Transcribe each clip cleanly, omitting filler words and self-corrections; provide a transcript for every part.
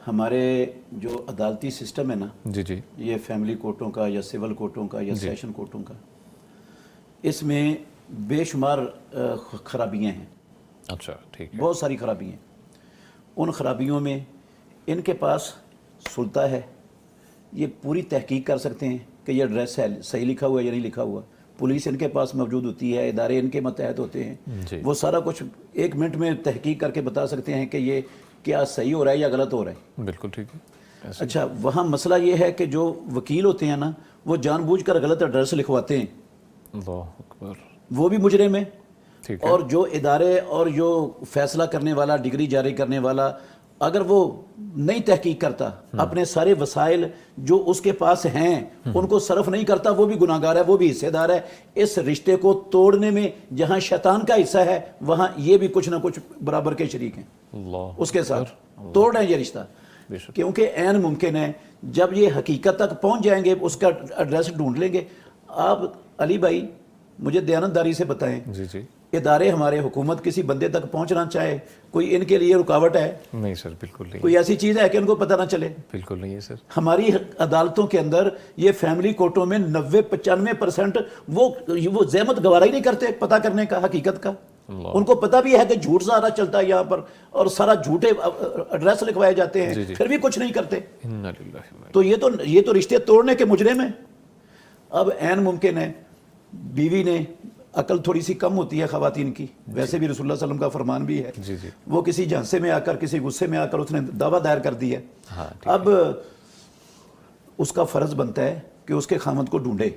ہمارے جو عدالتی سسٹم ہے نا جی جی یہ فیملی کورٹوں کا یا سول کورٹوں کا یا سیشن کورٹوں کا، اس میں بے شمار خرابیاں ہیں. اچھا ٹھیک ہے. بہت ساری خرابیاں ہیں. ان خرابیوں میں ان کے پاس سلطہ ہے، یہ پوری تحقیق کر سکتے ہیں کہ یہ ایڈریس صحیح لکھا ہوا ہے یا نہیں لکھا ہوا. پولیس ان کے پاس موجود ہوتی ہے، ادارے ان کے متحد ہوتے ہیں. وہ سارا کچھ 1 منٹ میں تحقیق کر کے بتا سکتے ہیں کہ یہ کیا صحیح ہو رہا ہے یا غلط ہو رہا ہے. بالکل ٹھیک ہے. اچھا، وہاں مسئلہ یہ ہے کہ جو وکیل ہوتے ہیں نا وہ جان بوجھ کر غلط ایڈریس لکھواتے ہیں. اللہ اکبر. وہ بھی مجرم ہے. ٹھیک ہے. اور جو ادارے اور جو فیصلہ کرنے والا، ڈگری جاری کرنے والا، اگر وہ نہیں تحقیق کرتا، اپنے سارے وسائل جو اس کے پاس ہیں ان کو صرف نہیں کرتا، وہ بھی گناہ گار ہے، وہ بھی حصے دار ہے. اس رشتے کو توڑنے میں جہاں شیطان کا حصہ ہے وہاں یہ بھی کچھ نہ کچھ برابر کے شریک ہیں اللہ اس کے ساتھ. توڑ رہے ہیں یہ رشتہ، کیونکہ عین ممکن ہے جب یہ حقیقت تک پہنچ جائیں گے، اس کا ایڈریس ڈھونڈ لیں گے. آپ علی بھائی مجھے دیانتداری سے بتائیں، جی جی ادارے ہمارے، حکومت کسی بندے تک پہنچنا چاہے، کوئی ان کے لیے رکاوٹ ہے؟ نہیں سر، بالکل نہیں. کوئی ایسی چیز ہے کہ ان کو پتہ نہ چلے؟ بالکل نہیں ہے سر. ہماری عدالتوں کے اندر یہ فیملی کورٹوں میں 90-95% وہ زحمت گوارا ہی نہیں کرتے پتہ کرنے کا حقیقت کا. ان کو پتہ بھی ہے کہ جھوٹ سارا چلتا ہے یہاں پر اور سارا جھوٹے ایڈریس لکھوائے جاتے ہیں، پھر بھی کچھ نہیں کرتے. تو یہ تو رشتے توڑنے کے مجرم ہیں. اب عین ممکن ہے بیوی نے، عقل تھوڑی سی کم ہوتی ہے خواتین کی، ویسے بھی رسول اللہ صلی اللہ علیہ وسلم کا فرمان بھی ہے، جی جی وہ کسی جھانسے میں آ کر، کسی غصے میں آ کر اس نے دعویٰ دائر کر دی ہے. اب اس کا فرض بنتا ہے کہ اس کے خامند کو ڈھونڈے،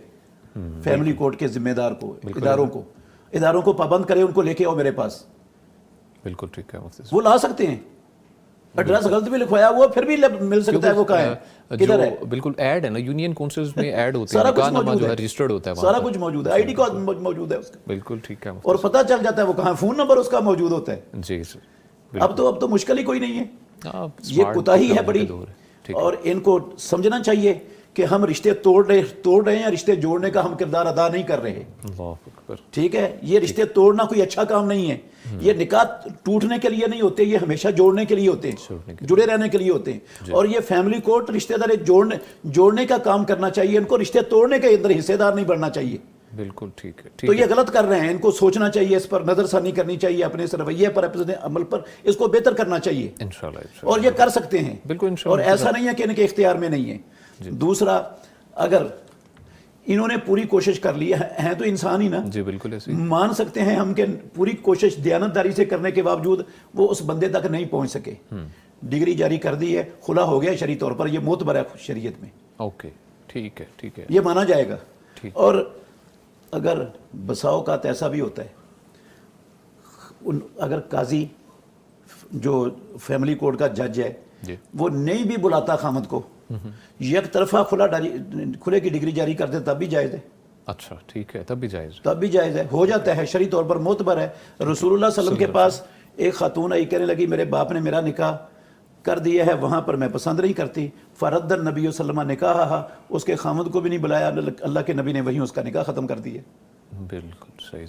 فیملی کورٹ کے ذمہ دار کو، اداروں کو پابند کرے، ان کو لے کے آؤ میرے پاس. بالکل ٹھیک ہے. وہ لا سکتے ہیں. ایڈریس غلط بھی لکھوایا ہوا پھر بھی مل سکتا ہے. وہ کہاں ہے، کدھر ہے؟ بالکل ایڈ ہے نا، یونین کونسلز میں ایڈ ہوتے ہیں، نکاح نامہ جو ہے رجسٹرڈ ہوتا ہے، سارا کچھ موجود ہے، آئی ڈی کارڈ موجود ہے اس کا. بالکل ٹھیک ہے. اور پتہ چل جاتا ہے وہ کہاں، فون نمبر اس کا موجود ہوتا ہے. جی سر. اب تو مشکل ہی کوئی نہیں ہے. یہ کوتاہی ہے بڑی، اور ان کو سمجھنا چاہیے کہ ہم رشتے توڑ رہے ہیں، رشتے جوڑنے کا ہم کردار ادا نہیں کر رہے. ٹھیک ہے، یہ رشتے توڑنا کوئی اچھا کام نہیں ہے. یہ نکاح ٹوٹنے کے لیے نہیں ہوتے، یہ ہمیشہ جوڑنے کے لیے ہوتے ہیں، جڑے رہنے کے لیے ہوتے ہیں. اور یہ فیملی کورٹ رشتے دار جوڑنے کا کام کرنا چاہیے، ان کو رشتے توڑنے کے اندر حصے دار نہیں بننا چاہیے. بالکل ٹھیک ہے. تو یہ غلط کر رہے ہیں، ان کو سوچنا چاہیے، اس پر نظر ثانی کرنی چاہیے، اپنے اس رویے پر، اپنے عمل پر اس کو بہتر کرنا چاہیے. انشاءاللہ. اور یہ کر سکتے ہیں. بالکل. اور ایسا نہیں ہے کہ ان کے اختیار میں نہیں ہے. دوسرا، اگر انہوں نے پوری کوشش کر لی ہے تو انسان ہی نا. جی بالکل ایسے مان سکتے ہیں ہم کہ پوری کوشش دیانتداری سے کرنے کے باوجود وہ اس بندے تک نہیں پہنچ سکے. ڈگری جاری کر دی ہے، خلا ہو گیا شرعی طور پر، یہ معتبر ہے شریعت میں. اوکے ٹھیک ہے. ٹھیک ہے، یہ مانا جائے گا. اور اگر بسا اوقات ایسا بھی ہوتا ہے، اگر قاضی جو فیملی کورٹ کا جج ہے وہ نہیں بھی بلاتا خامد کو، یک طرفہ کھلے کی ڈگری جاری کر دے تب بھی جائز ہے. اچھا ٹھیک ہے، تب بھی جائز ہے، ہو جاتا ہے، شرعی طور پر معتبر ہے. رسول اللہ صلی اللہ علیہ وسلم کے پاس ایک خاتون آئی، کہنے لگی میرے باپ نے میرا نکاح کر دیا ہے، وہاں پر میں پسند نہیں کرتی. فرد النبی صلی اللہ علیہ وسلم نکاحہا، اس کے خامد کو بھی نہیں بلایا، اللہ کے نبی نے وہیں اس کا نکاح ختم کر دیا. بالکل صحیح.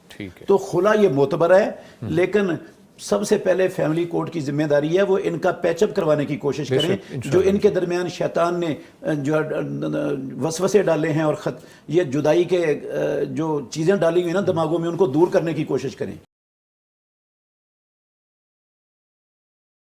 ٹھیک ہے. تو خلا یہ معتبر ہے، لیکن سب سے پہلے فیملی کورٹ کی ذمہ داری ہے وہ ان کا پیچ اپ کروانے کی کوشش کریں، جو ان کے درمیان شیطان نے جو وسوسے ڈالے ہیں اور یہ جدائی کے جو چیزیں ڈالی ہوئی نا دماغوں میں، ان کو دور کرنے کی کوشش کریں.